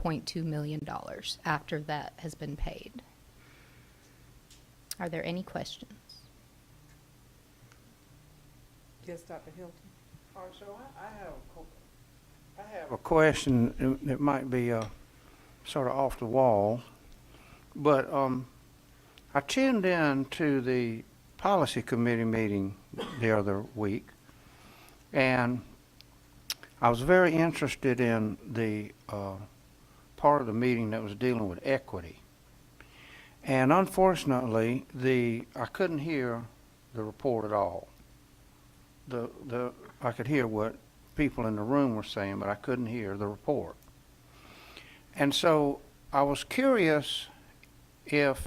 $4.2 million after that has been paid. Are there any questions? Yes, Dr. Hilton. All right, so I have a question that might be sort of off the wall, but I tuned in to the policy committee meeting the other week, and I was very interested in the part of the meeting that was dealing with equity. And unfortunately, I couldn't hear the report at all. I could hear what people in the room were saying, but I couldn't hear the report. And so I was curious if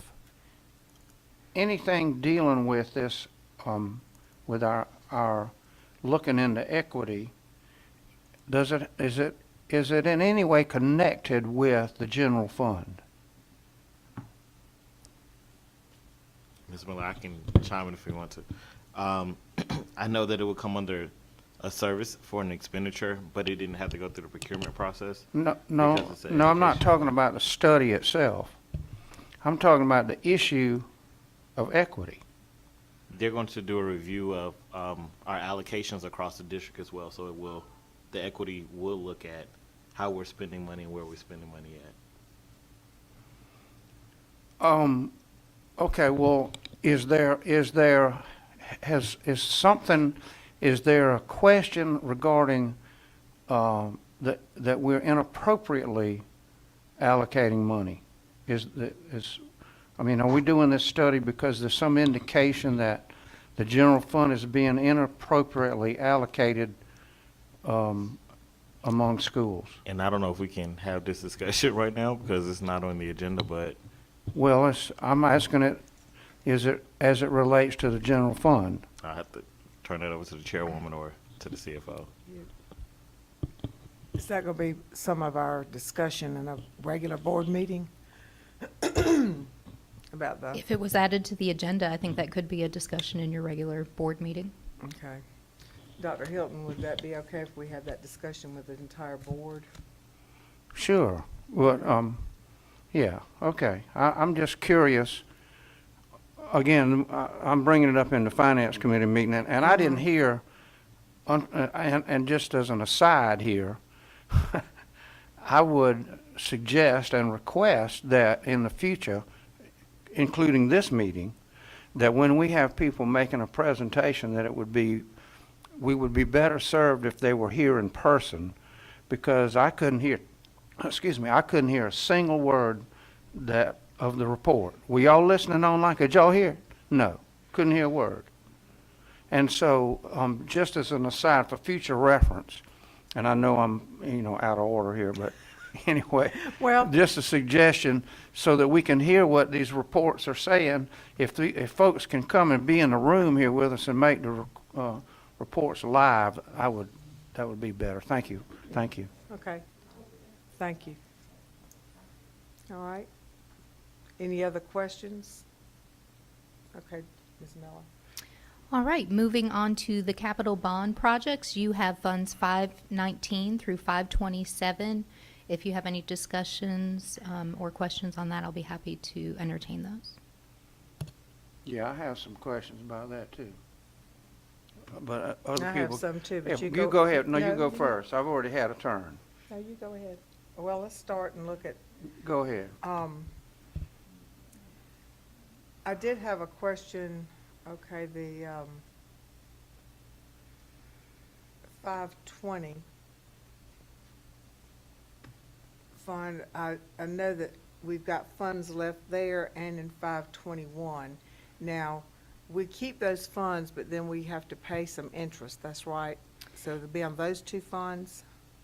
anything dealing with this, with our looking into equity, is it in any way connected with the general fund? Ms. Miller, I can chime in if you want to. I know that it would come under a service for an expenditure, but it didn't have to go through the procurement process. No, Because it's I'm not education. talking about the study itself. I'm talking about the issue of equity. They're going to do a review of our allocations across the district as well, so the equity will look at how we're spending money and where we're spending money at. Okay, well, is there a question regarding that we're inappropriately allocating money? Are we doing this study because there's some indication that the general fund is being inappropriately allocated among schools? And I don't know if we can have this discussion right now because it's not on the agenda, but Well, I'm asking it, is it as it relates to the general fund? I have to turn that over to the chairwoman or to the CFO. Is that going to be some of our discussion in a regular board meeting? About the, If it was added to the agenda, I think that could be a discussion in your regular board meeting. okay. Dr. Hilton, would that be okay if we had that discussion with the entire board? Sure. Well, yeah, okay. I'm just curious. Again, I'm bringing it up in the Finance Committee meeting, and I didn't hear, and just as an aside here, I would suggest and request that in the future, including this meeting, that when we have people making a presentation, that we would be better served if they were here in person, because I couldn't hear a single word of the report. Were y'all listening online? Could y'all hear? No, couldn't hear a word. And so, just as an aside for future reference, and I know I'm, out of order here, but anyway, Well, just a suggestion so that we can hear what these reports are saying. If folks can come and be in the room here with us and make the reports live, that would be better. Thank you. Thank you. okay. Thank you. All right. Any other questions? Okay, Ms. Miller. All right, moving on to the capital bond projects. You have funds 519 through 527. If you have any discussions or questions on that, I'll be happy to entertain those. Yeah, I have some questions about that too. But other I people. have some too, but Yeah, you go ahead. No, you No, go first. I've already had a turn. No, you go ahead. Well, let's start and look at, Go ahead. I did have a question, okay, the 520 fund, I know that we've got funds left there and in 521. Now, we keep those funds, but then we have to pay some interest, that's right? So it'll be on those two funds?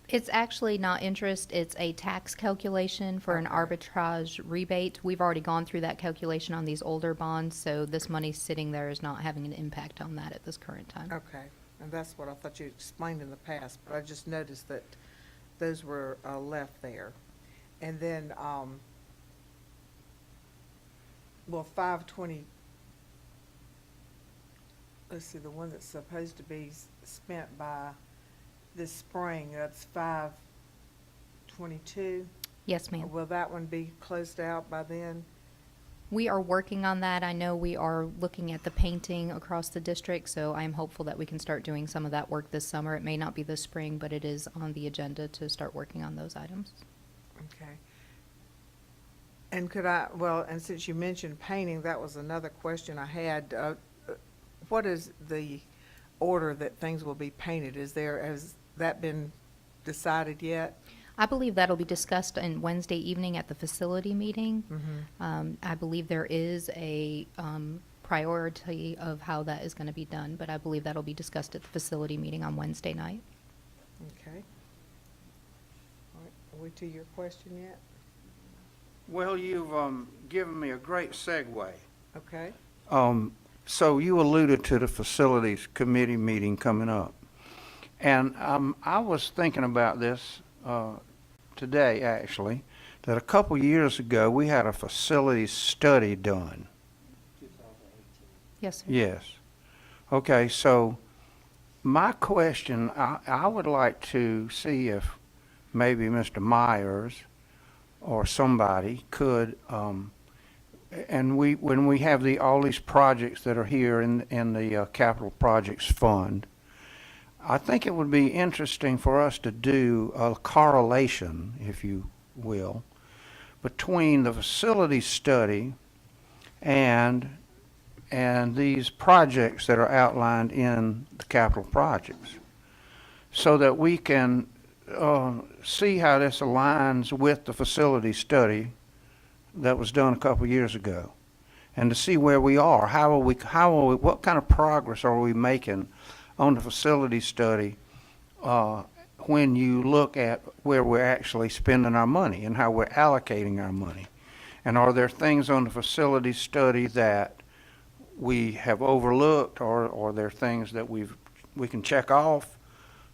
It's actually not interest, it's a tax calculation for an Okay. arbitrage rebate. We've already gone through that calculation on these older bonds, so this money sitting there is not having an impact on that at this current time. Okay, and that's what I thought you explained in the past, but I just noticed that those were left there. And then, well, 520, let's see, the one that's supposed to be spent by this spring, that's 522. Yes, ma'am. Will that one be closed out by then? We are working on that. I know we are looking at the painting across the district, so I am hopeful that we can start doing some of that work this summer. It may not be this spring, but it is on the agenda to start working on those items. Okay. And and since you mentioned painting, that was another question I had. What is the order that things will be painted? Has that been decided yet? I believe that'll be discussed on Wednesday evening at the facility meeting. Mm-hmm. I believe there is a priority of how that is going to be done, but I believe that'll be discussed at the facility meeting on Wednesday night. Okay. All right, are we to your question yet? Well, you've given me a great segue. Okay. So you alluded to the facilities committee meeting coming up. And I was thinking about this today, actually, that a couple years ago, we had a facilities study done. Yes, sir. Yes. Okay, so my question, I would like to see if maybe Mr. Myers or somebody could, and when we have all these projects that are here in the capital projects fund, I think it would be interesting for us to do a correlation, if you will, between the facility study and these projects that are outlined in the capital projects, so that we can see how this aligns with the facility study that was done a couple years ago, and to see where we are. What kind of progress are we making on the facility study when you look at where we're actually spending our money and how we're allocating our money? And are there things on the facility study that we have overlooked, or are there things that we can check off?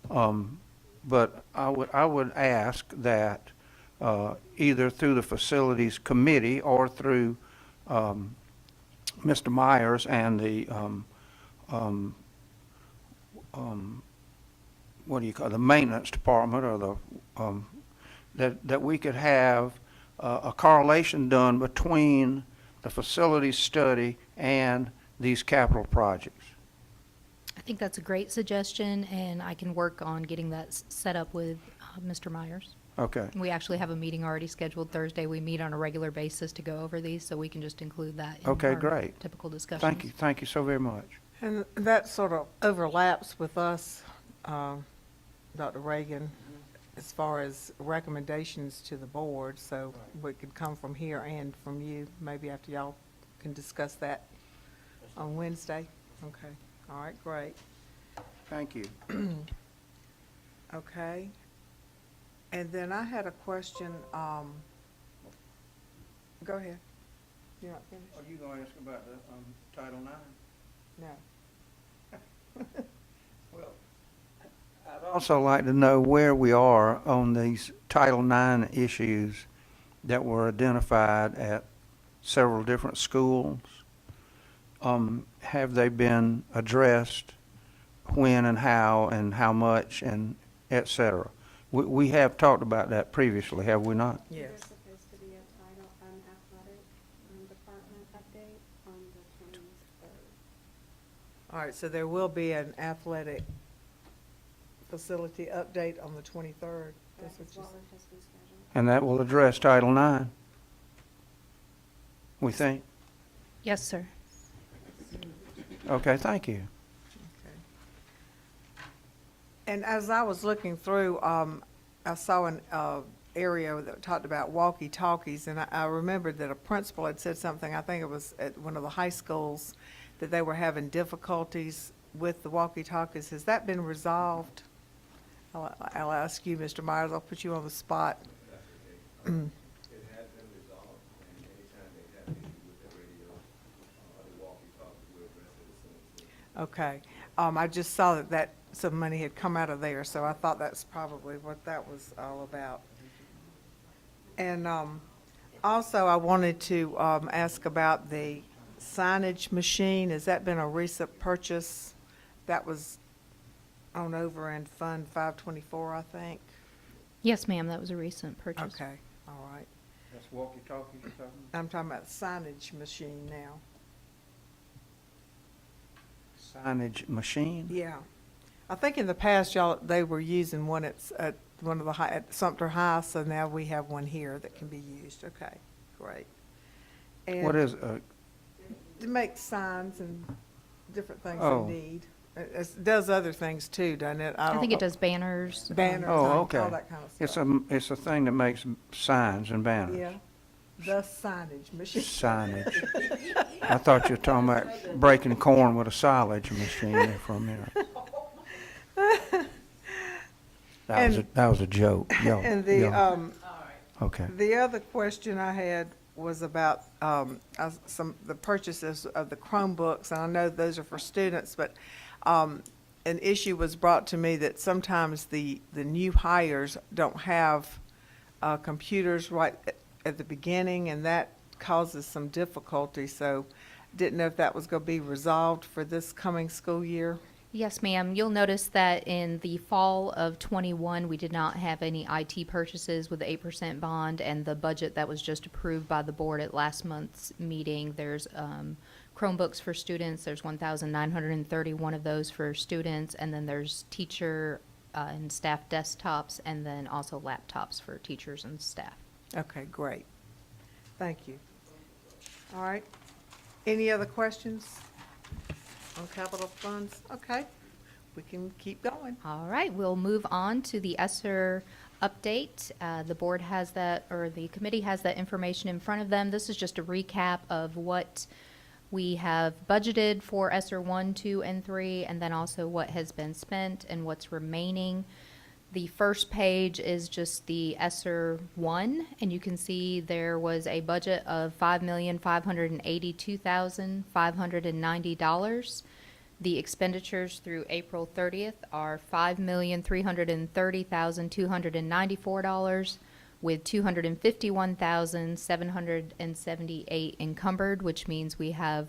But I would ask that either through the facilities committee or through Mr. Myers and the the maintenance department, or that we could have a correlation done between the facilities study and these capital projects. I think that's a great suggestion, and I can work on getting that set up with Mr. Myers. Okay. We actually have a meeting already scheduled Thursday. We meet on a regular basis to go over these, so we can just include that in Okay, our great. typical discussions. Thank you so very much. And that sort of overlaps with us, Dr. Reagan, as far as recommendations to the board, so we could come from here and from you, maybe after y'all can discuss that on Wednesday. Okay, all right, great. Thank you. Okay. And then I had a question, go ahead. You're not finished? Are you going to ask about the Title IX? No. Well, I'd also like to know where we are on these Title IX issues that were identified at several different schools. Have they been addressed? When and how much, and et cetera? We have talked about that previously, have we not? Yes. There's supposed to be a title, athletic department update on the 23rd. All right, so there will be an athletic facility update on the 23rd. That's what you Well, said. it has been scheduled. And that will address Title IX, we think? Yes, sir. Okay, thank you. And as I was looking through, I saw an area that talked about walkie-talkies, and I remembered that a principal had said something, I think it was at one of the high schools, that they were having difficulties with the walkie-talkies. Has that been resolved? I'll ask you, Mr. Myers, I'll put you on the spot. It has been resolved, and anytime they have issues with the radio, the walkie-talkie, we'll address it as soon as Okay. I just saw that some money had come out of there, so I thought that's probably what that was all about. And also, I wanted to ask about the signage machine. Has that been a recent purchase? That was on over in Fund 524, I think. Yes, ma'am, that was a recent purchase. Okay, all walkie-talkies you're talking I'm talking about signage machine now. about? Signage machine? Yeah. I think in the past, they were using one at one of the at Sumter High, so now we have one here that can be used. Okay, great. And What is, to make signs and different things Oh. they need. It does other things too, doesn't it? I think it don't- does banners. Banners, Oh, all okay. that kind of it's stuff. a thing that makes signs and banners? Yeah, the signage machine. Signage. I thought you were talking about breaking corn with a silage machine there for a minute. That was a joke. Y'all- And the, y'all- Okay. the other question I had was about the purchases of the Chromebooks, and I know those are for students, but an issue was brought to me that sometimes the new hires don't have computers right at the beginning, and that causes some difficulty, so didn't know if that was going to be resolved for this coming school year. Yes, ma'am. You'll notice that in the fall of '21, we did not have any IT purchases with the 8% bond, and the budget that was just approved by the board at last month's meeting. There's Chromebooks for students. There's 1,931 of those for students, and then there's teacher and staff desktops, and then also laptops for teachers and staff. Okay, great. Thank you. All right. Any other questions on capital funds? Okay, we can keep going. All right, we'll move on to the Esser update. The board has that, or the committee has that information in front of them. This is just a recap of what we have budgeted for Esser 1, 2, and 3, and then also what has been spent and what's remaining. The first page is just the Esser 1, and you can see there was a budget of $5,582,590. The expenditures through April 30th are $5,330,294, with $251,778 encumbered, which means we have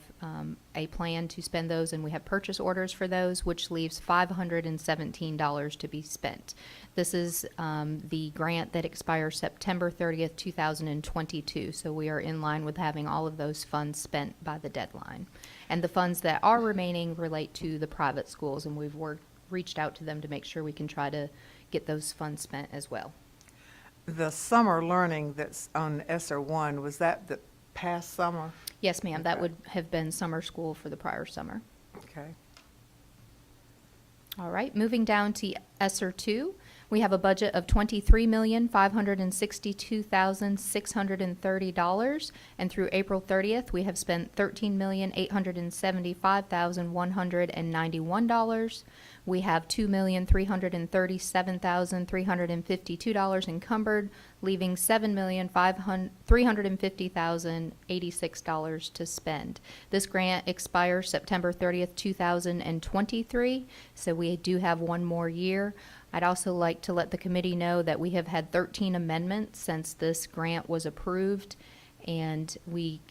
a plan to spend those, and we have purchase orders for those, which leaves $517 to be spent. This is the grant that expires September 30th, 2022, so we are in line with having all of those funds spent by the deadline. And the funds that are remaining relate to the private schools, and we've reached out to them to make sure we can try to get those funds spent as well. The summer learning that's on Esser 1, was that the past summer? Yes, ma'am, that Okay. would have been summer school for the prior summer. Okay. All right, moving down to Esser 2, we have a budget of $23,562,630, and through April 30th, we have spent $13,875,191. We have $2,337,352 encumbered, leaving $7,350,086 to spend. This grant expires September 30th, 2023, so we do have one more year. I'd also like to let the committee know that we have had 13 amendments since this grant was approved, and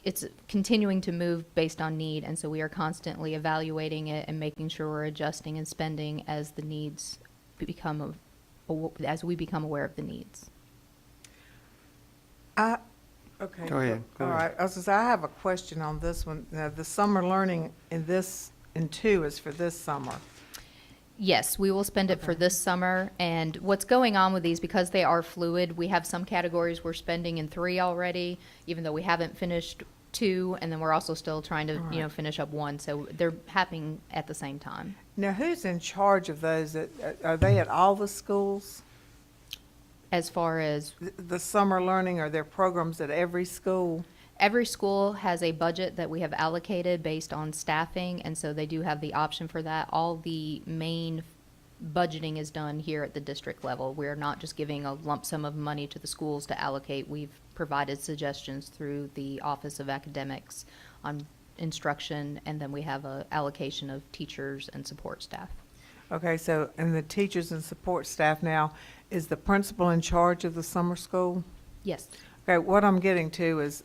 it's continuing to move based on need, and so we are constantly evaluating it and making sure we're adjusting and spending as the needs as we become aware of the needs. Okay. Go ahead, go All ahead. right, I was gonna say, I have a question on this one. Now, the summer learning in 2 is for this summer. Yes, we will spend it for this summer, and what's going on with these, because they are fluid, we have some categories we're spending in 3 already, even though we haven't finished 2, and then we're also still trying to, finish up 1, so they're happening at the same time. Now, who's in charge of those? Are they at all the schools? As far as, The summer learning, are there programs at every school? every school has a budget that we have allocated based on staffing, and so they do have the option for that. All the main budgeting is done here at the district level. We're not just giving a lump sum of money to the schools to allocate. We've provided suggestions through the Office of Academics on instruction, and then we have a allocation of teachers and support staff. Okay, so, and the teachers and support staff now, is the principal in charge of the summer school? Yes. Okay, what I'm getting to is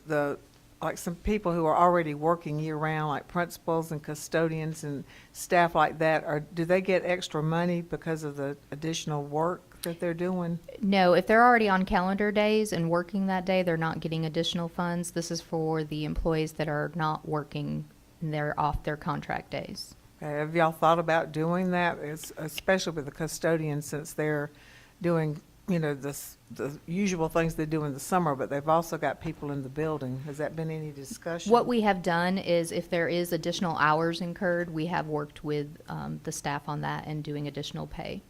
like some people who are already working year-round, like principals and custodians and staff like that, do they get extra money because of the additional work? that they're doing? No, if they're already on calendar days and working that day, they're not getting additional funds. This is for the employees that are not working and they're off their contract days. Have y'all thought about doing that, especially with the custodians, since they're doing, the usual things they do in the summer, but they've also got people in the building? Has that been any discussion? What we have done is if there is additional hours incurred, we have worked with the staff on that and doing additional pay.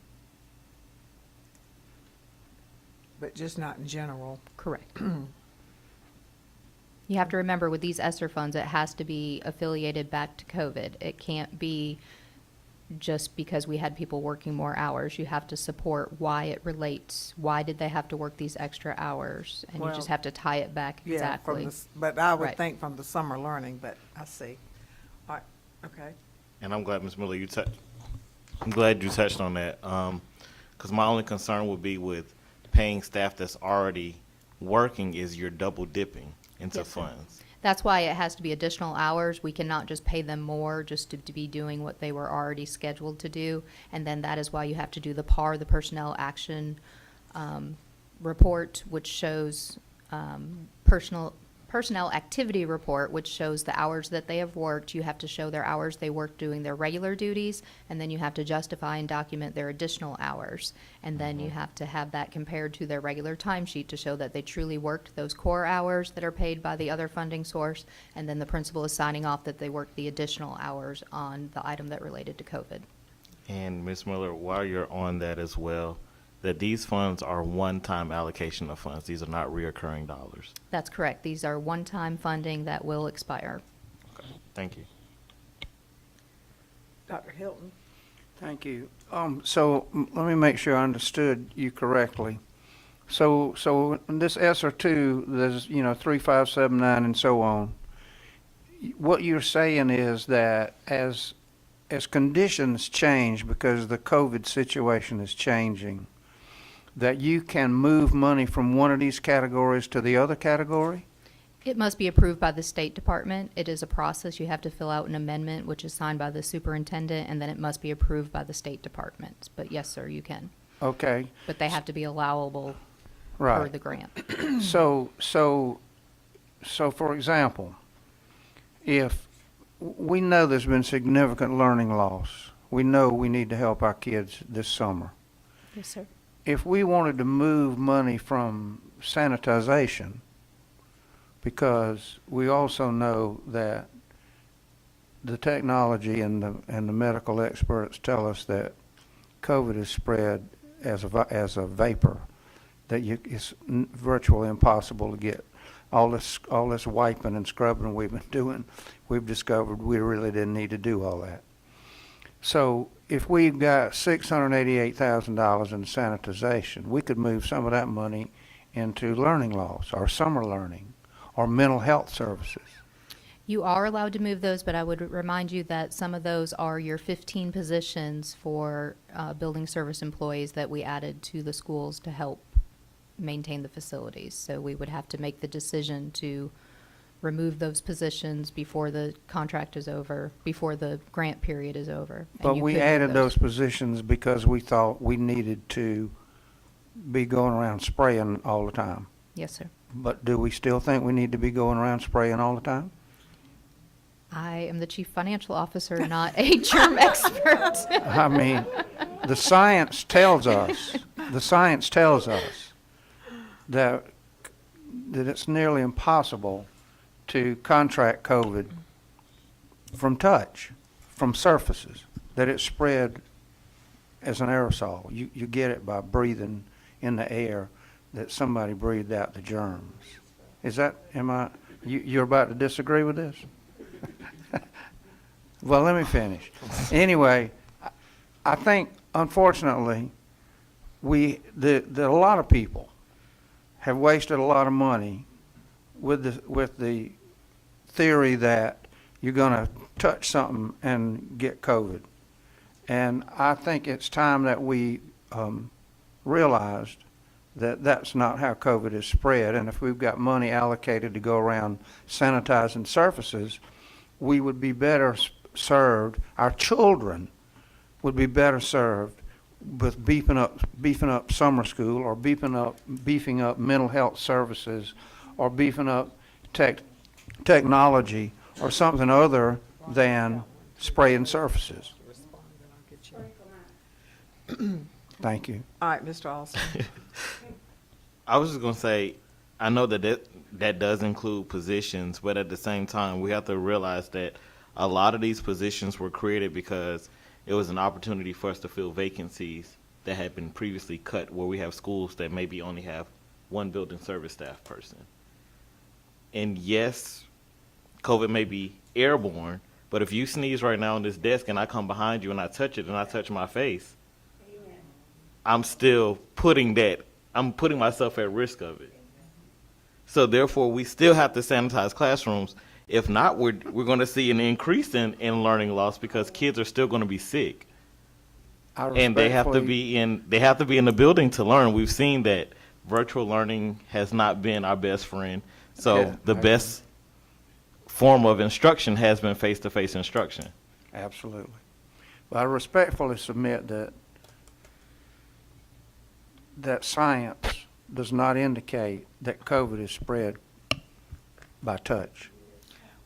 But just not in general. Correct. You have to remember with these Esser funds, it has to be affiliated back to COVID. It can't be just because we had people working more hours. You have to support why it relates. Why did they have to work these extra hours? And you just Well, have to tie it back Yeah, exactly. but I would Right. think from the summer learning, but I see. All right, okay. And I'm glad, Ms. Miller, I'm glad you touched on that. Because my only concern would be with paying staff that's already working is you're double dipping into Yes, sir. funds. That's why it has to be additional hours. We cannot just pay them more just to be doing what they were already scheduled to do. And then that is why you have to do the PAR, the Personnel Action Report, which shows personnel activity report, which shows the hours that they have worked. You have to show their hours they worked doing their regular duties, and then you have to justify and document their additional hours. And then you have to have that compared to their regular timesheet to show that they truly worked those core hours that are paid by the other funding source, and then the principal is signing off that they worked the additional hours on the item that related to COVID. And Ms. Miller, while you're on that as well, that these funds are one-time allocation of funds. These are not reoccurring dollars. That's correct. These are one-time funding that will expire. Okay, thank you. Dr. Hilton? Thank you. Let me make sure I understood you correctly. So in this ESSER 2, there's, 3579 and so on. What you're saying is that as conditions change because the COVID situation is changing, that you can move money from one of these categories to the other category? It must be approved by the State Department. It is a process. You have to fill out an amendment, which is signed by the superintendent, and then it must be approved by the State Department. But yes, sir, you can. Okay, But they have to be allowable per right. the grant. So for example, if we know there's been significant learning loss, we know we need to help our kids this summer. Yes, sir. If we wanted to move money from sanitization, because we also know that the technology and the medical experts tell us that COVID is spread as a vapor, that it's virtually impossible to get all this wiping and scrubbing we've been doing. We've discovered we really didn't need to do all that. So if we've got $688,000 in sanitization, we could move some of that money into learning loss or summer learning or mental health services. You are allowed to move those, but I would remind you that some of those are your 15 positions for building service employees that we added to the schools to help maintain the facilities. So we would have to make the decision to remove those positions before the contract is over, before the grant period is over. And But you we could move added those positions because we thought we needed to be going around spraying all the time. Yes, sir. But do we still think we need to be going around spraying all the time? I am the chief financial officer, not a germ expert. I mean, the science tells us that it's nearly impossible to contract COVID from touch, from surfaces, that it's spread as an aerosol. You get it by breathing in the air that somebody breathed out the germs. You're about to disagree with this? Well, let me finish. Anyway, I think, unfortunately, that a lot of people have wasted a lot of money with the theory that you're going to touch something and get COVID. And I think it's time that we realized that that's not how COVID is spread. And if we've got money allocated to go around sanitizing surfaces, we would be better served, our children would be better served with beefing up summer school, or beefing up mental health services, or beefing up technology, or something other than spraying surfaces. Thank you. All right, Mr. Alston. I was just gonna say, I know that does include positions, but at the same time, we have to realize that a lot of these positions were created because it was an opportunity for us to fill vacancies that had been previously cut, where we have schools that maybe only have one building service staff person. And yes, COVID may be airborne, but if you sneeze right now on this desk and I come behind you and I touch it and I touch my face, I'm still putting myself at risk of it. So therefore, we still have to sanitize classrooms. If not, we're going to see an increase in learning loss because kids are still going to be sick. And they have to be in the building to learn. We've seen that virtual learning has not been our best friend. So Yeah, the best form of instruction has been face-to-face instruction. Absolutely. Well, I respectfully submit that science does not indicate that COVID is spread by touch.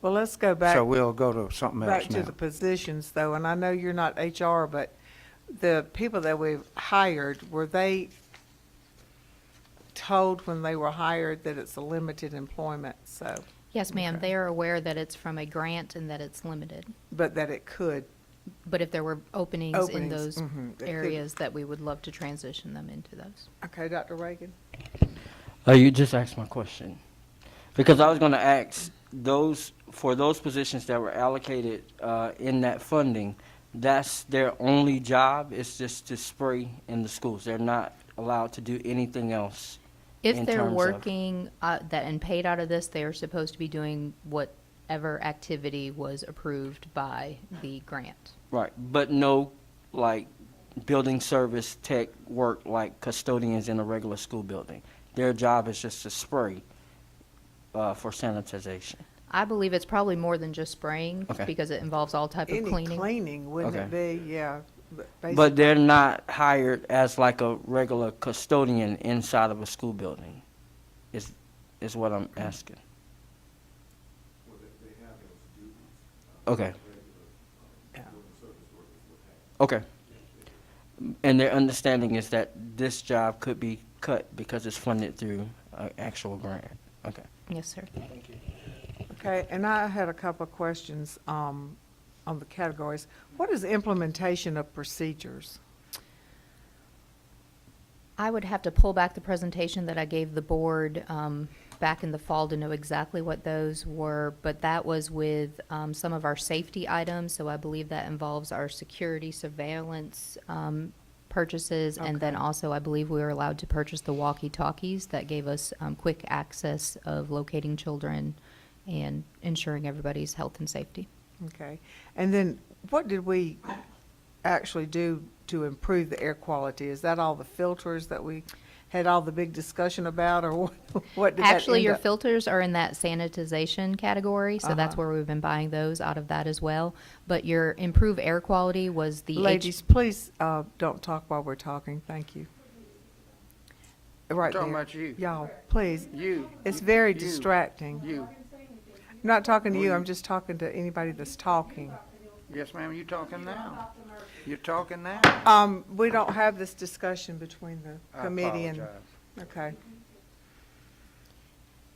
Well, let's go back. So we'll go to something else Back now. to the positions, though, and I know you're not HR, but the people that we've hired, were they told when they were hired that it's a limited employment, so, Yes, ma'am. Okay. They are aware that it's from a grant and that it's limited. but that it could? But if there were openings in Openings, those that could- areas, that we would love to transition them into those. Okay, Dr. Reagan? You just asked my question. Because I was going to ask for those positions that were allocated in that funding, that's their only job, is just to spray in the schools. They're not allowed to do anything else. If in they're terms of- working that and paid out of this, they are supposed to be doing whatever activity was approved by the grant. Right, but no, like, building service tech work like custodians in a regular school building. Their job is just to spray for sanitization. I believe it's probably more than just spraying Okay. because it involves all type of Any cleaning. cleaning, wouldn't it be? Yeah. But they're not hired as like a regular custodian inside of a school building, is what I'm asking. Well, they have those duties. Okay, Regular, Yeah. building service workers would have. okay. And their understanding is that this job could be cut because it's funded through an actual grant. Okay. Yes, sir. Okay, and I had a couple of questions on the categories. What is implementation of procedures? I would have to pull back the presentation that I gave the board back in the fall to know exactly what those were, but that was with some of our safety items, so I believe that involves our security surveillance purchases, and then Okay. also I believe we were allowed to purchase the walkie-talkies that gave us quick access of locating children and ensuring everybody's health and safety. Okay, and then what did we actually do to improve the air quality? Is that all the filters that we had all the big discussion about, or what did that Actually, end your up- filters are in that sanitization category, so that's Uh-huh. where we've been buying those out of that as well. But your improve air quality was the Ladies, please don't talk while we're talking, thank you. Right there. Talking about you. Y'all, please. You. It's very You. distracting. You. I'm not talking to you, I'm just talking to anybody that's talking. Yes, ma'am, you talking now? You're talking now? We don't have this discussion between the I committee and, apologize. okay.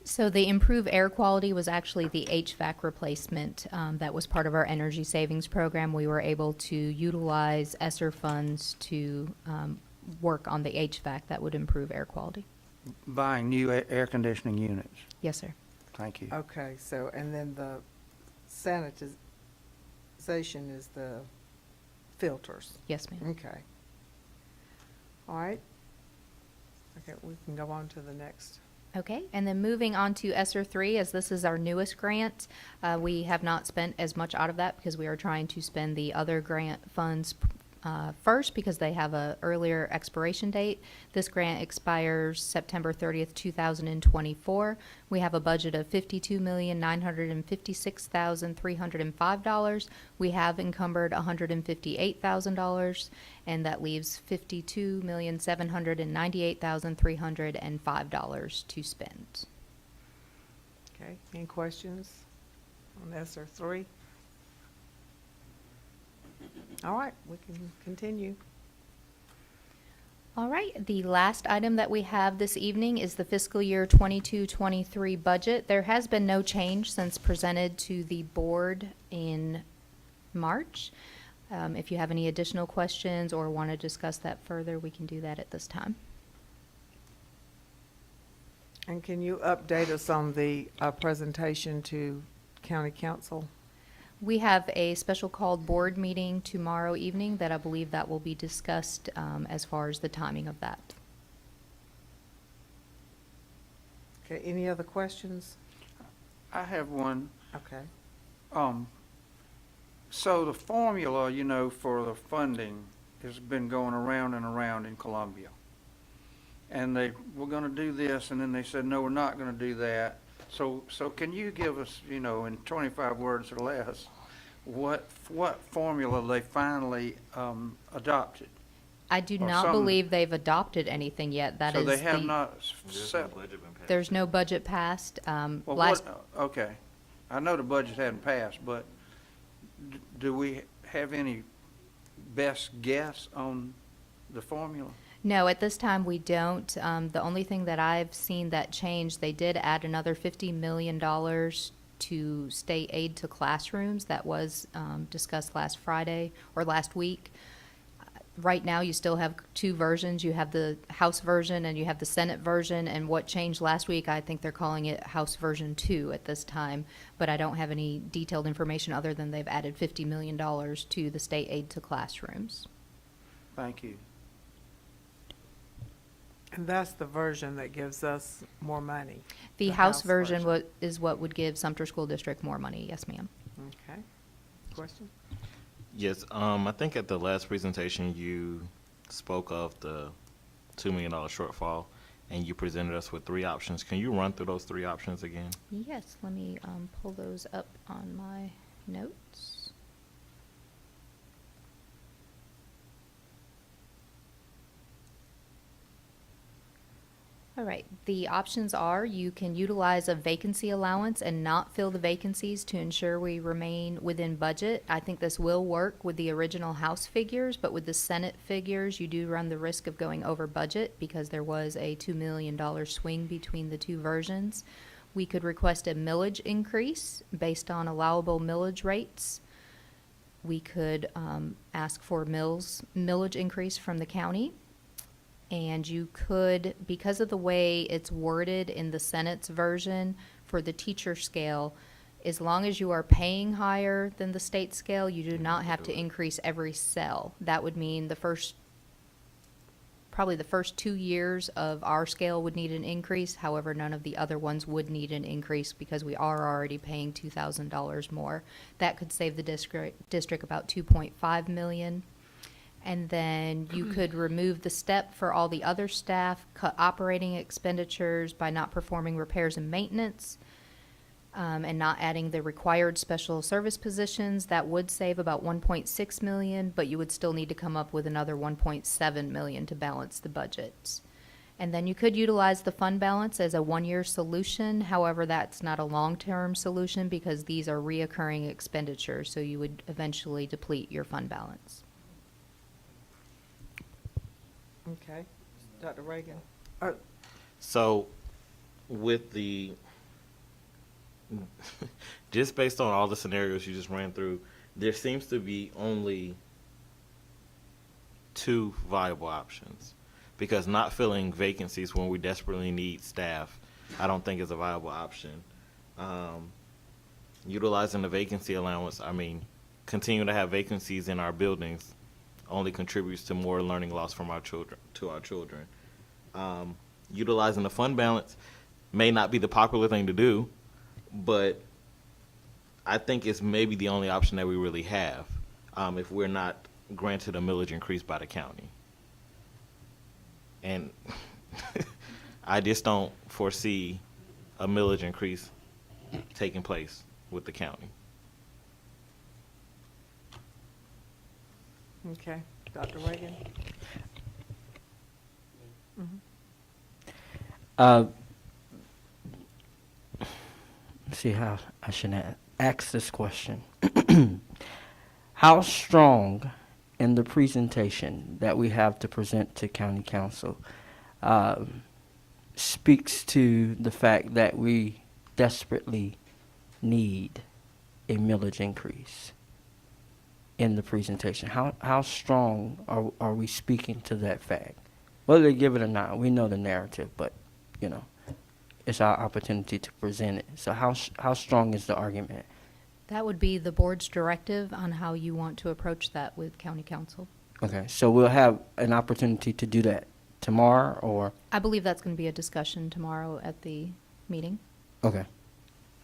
So the improve air quality was actually the HVAC replacement that was part of our energy savings program. We were able to utilize Esser funds to work on the HVAC that would improve air quality. Buying new air conditioning units. Yes, sir. Thank you. Okay, so, and then the sanitization is the filters. Yes, ma'am. Okay. All right. Okay, we can go on to the next. Okay, and then moving on to ESSER 3, as this is our newest grant, we have not spent as much out of that because we are trying to spend the other grant funds 1st because they have a earlier expiration date. This grant expires September 30th, 2024. We have a budget of $52,956,305. We have encumbered $158,000, and that leaves $52,798,305 to spend. Okay, any questions on Esser 3? All right, we can continue. All right, the last item that we have this evening is the fiscal year 22-23 budget. There has been no change since presented to the board in March. If you have any additional questions or want to discuss that further, we can do that at this time. And can you update us on the presentation to county council? We have a special called board meeting tomorrow evening that I believe that will be discussed as far as the timing of that. Okay, any other questions? I have one. Okay. So the formula, you know, for the funding has been going around and around in Columbia. And they were going to do this, and then they said, no, we're not going to do that. So can you give us, you know, in 25 words or less, what formula they finally adopted? I do Or not some- believe they've adopted anything yet. That So is they have the- not There's no set. budget been passed. There's no budget passed. Well, Last okay. I know the budget hadn't passed, but do we have any best guess on the formula? No, at this time we don't. The only thing that I've seen that changed, they did add another $50 million to state aid to classrooms. That was discussed last Friday or last week. Right now, you still have two versions. You have the House version and you have the Senate version. And what changed last week, I think they're calling it House version 2 at this time. But I don't have any detailed information other than they've added $50 million to the state aid to classrooms. Thank you. And that's the version that gives us more money. The The House House version version. is what would give Sumter School District more money. Yes, ma'am. Okay. Question? Yes, I think at the last presentation, you spoke of the $2 million shortfall, and you presented us with 3 options. Can you run through those 3 options again? Yes, let me pull those up on my notes. All right, the options are you can utilize a vacancy allowance and not fill the vacancies to ensure we remain within budget. I think this will work with the original House figures, but with the Senate figures, you do run the risk of going over budget because there was a $2 million swing between the two versions. We could request a millage increase based on allowable millage rates. We could ask for millage increase from the county. And you could, because of the way it's worded in the Senate's version for the teacher scale, as long as you are paying higher than the state scale, you do not have to increase every cell. That would mean probably the first 2 years of our scale would need an increase. However, none of the other ones would need an increase because we are already paying $2,000 more. That could save the district about $2.5 million. And then you could remove the step for all the other staff, cut operating expenditures by not performing repairs and maintenance, and not adding the required special service positions. That would save about $1.6 million, but you would still need to come up with another $1.7 million to balance the budget. And then you could utilize the fund balance as a 1-year solution. However, that's not a long-term solution because these are reoccurring expenditures, so you would eventually deplete your fund balance. Okay. Dr. Reagan? So, with the, just based on all the scenarios you just ran through, there seems to be only 2 viable options. Because not filling vacancies when we desperately need staff, I don't think is a viable option. Utilizing the vacancy allowance, continuing to have vacancies in our buildings only contributes to more learning loss from our children. Utilizing the fund balance may not be the popular thing to do, but I think it's maybe the only option that we really have if we're not granted a millage increase by the county. And I just don't foresee a millage increase taking place with the county. Okay, Dr. Reagan? See how I should ask this question. How strong in the presentation that we have to present to County Council speaks to the fact that we desperately need a millage increase in the presentation? How strong are we speaking to that fact? Whether they give it or not, we know the narrative, but, you know, it's our opportunity to present it. So how strong is the argument? That would be the board's directive on how you want to approach that with county council. Okay, so we'll have an opportunity to do that tomorrow, or? I believe that's going to be a discussion tomorrow at the meeting. Okay,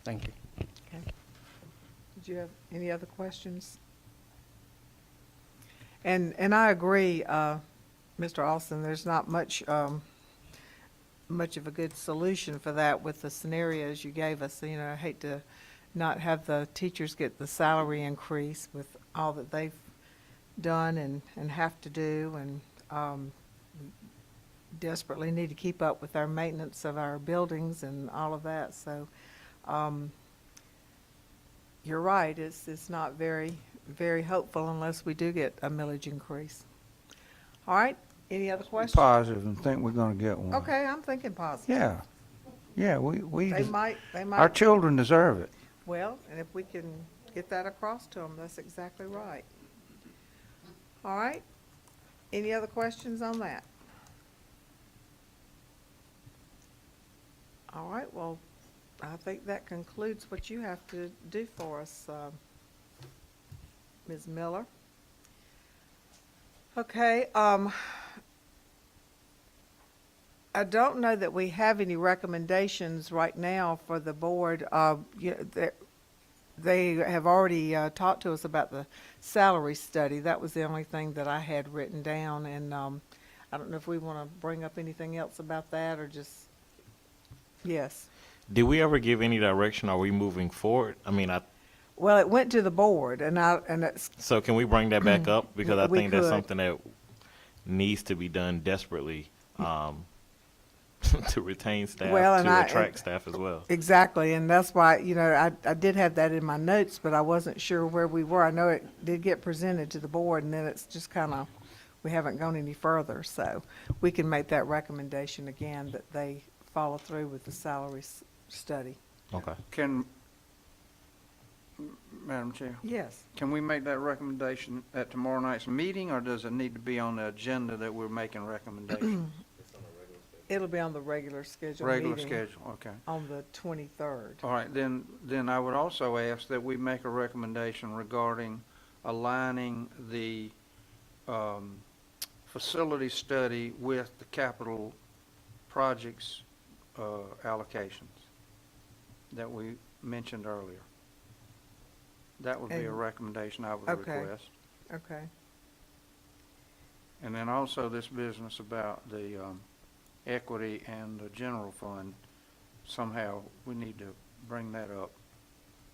thank you. Okay. Did you have any other questions? And I agree, Mr. Alston, there's not much of a good solution for that with the scenarios you gave us. You know, I hate to not have the teachers get the salary increase with all that they've done and have to do, and desperately need to keep up with our maintenance of our buildings and all of that. So you're right, it's not very, very hopeful unless we do get a millage increase. All right, any other questions? Positive and think we're gonna get one. Okay, I'm thinking positive. Yeah, yeah, we, They might, our children deserve it. well, and if we can get that across to them, that's exactly right. All right, any other questions on that? All right, well, I think that concludes what you have to do for us, Ms. Miller. Okay, I don't know that we have any recommendations right now for the board. They have already talked to us about the salary study. That was the only thing that I had written down, and I don't know if we want to bring up anything else about that, or just, yes. Did we ever give any direction? Are we moving forward? I mean, Well, it went to the board, and it's, so can we bring that back up? Because I We think that's could. something that needs to be done desperately to retain staff, Well, and to attract staff as well. exactly, and that's why, you know, I did have that in my notes, but I wasn't sure where we were. I know it did get presented to the board, and then it's just kind of, we haven't gone any further, so we can make that recommendation again, that they follow through with the salary study. Okay. Madam Chair, Yes. can we make that recommendation at tomorrow night's meeting, or does it need to be on the agenda that we're making recommendations? It'll be on the regular schedule Regular meeting schedule, okay. on the 23rd. All right, then I would also ask that we make a recommendation regarding aligning the facility study with the capital projects allocations that we mentioned earlier. That would be a And- recommendation I would Okay. request. Okay. And then also this business about the equity and the general fund, somehow we need to bring that up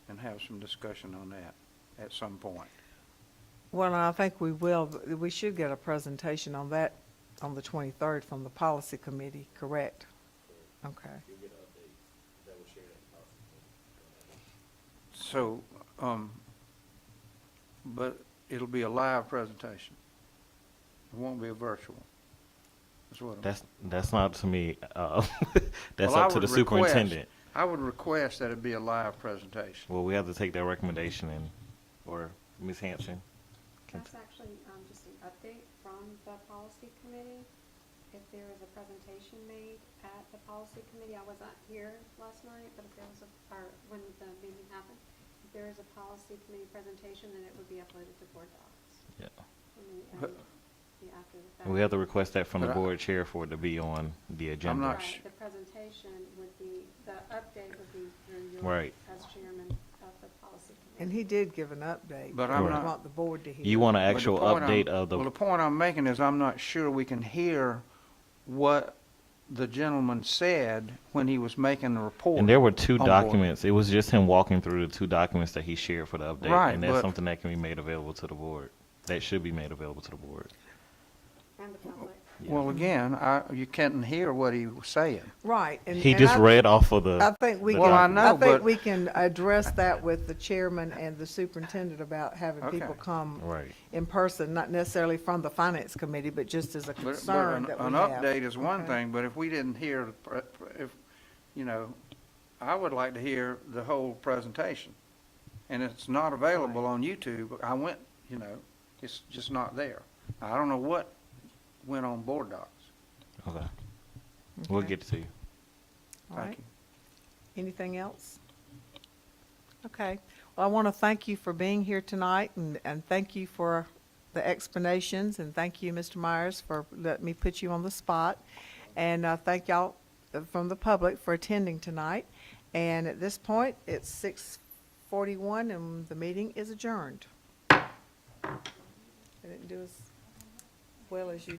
and have some discussion on that at some point. Well, I think we will. We should get a presentation on that on the 23rd from the policy committee, correct? Okay. So, but it'll be a live presentation. It won't be a virtual. That's what I'm. That's not to me. That's Well, I up to the would superintendent. I would request that it be a live presentation. Well, we have to take that recommendation and, or Ms. Hanson. That's actually just an update from the policy committee. If there is a presentation made at the policy committee, I was not here last night, but if there was or when the meeting happened, if there is a policy committee presentation, then it would be uploaded to board docs. Yeah. After the fact. We have to request that from the But I- board chair for it to be on the agenda. not Right, sh- the presentation would be, the update would be through your, Right. as chairman of the policy committee. And he did give an update. But that I'm we not- want the board to hear. You want an But the actual point I'm- update of the, Well, the point I'm making is I'm not sure we can hear what the gentleman said when he was making the report. and there were two on board. documents. It was just him walking through the two documents that he shared for the update. Right, And that's but- something that can be made available to the board. That should be made available to the board. And the public. Well, again, you couldn't hear what he was saying. Right. He and just I- read off of the. I think we the can, Well, I document. know, I think but- we can address that with the chairman and the superintendent about having Okay. people come Right. in person, not necessarily from the finance committee, but just as a But concern an that we an have. update is one Okay. thing, but if we didn't hear, if, you know, I would like to hear the whole presentation. And it's not available on YouTube. I went, you know, it's just not there. I don't know what went on board docs. Okay. We'll Okay. get to you. All Thank right. you. Anything else? Okay. Well, I want to thank you for being here tonight, and thank you for the explanations, and thank you, Mr. Myers, for letting me put you on the spot. And thank y'all from the public for attending tonight. And at this point, it's 6:41, and the meeting is adjourned. I didn't do as well as you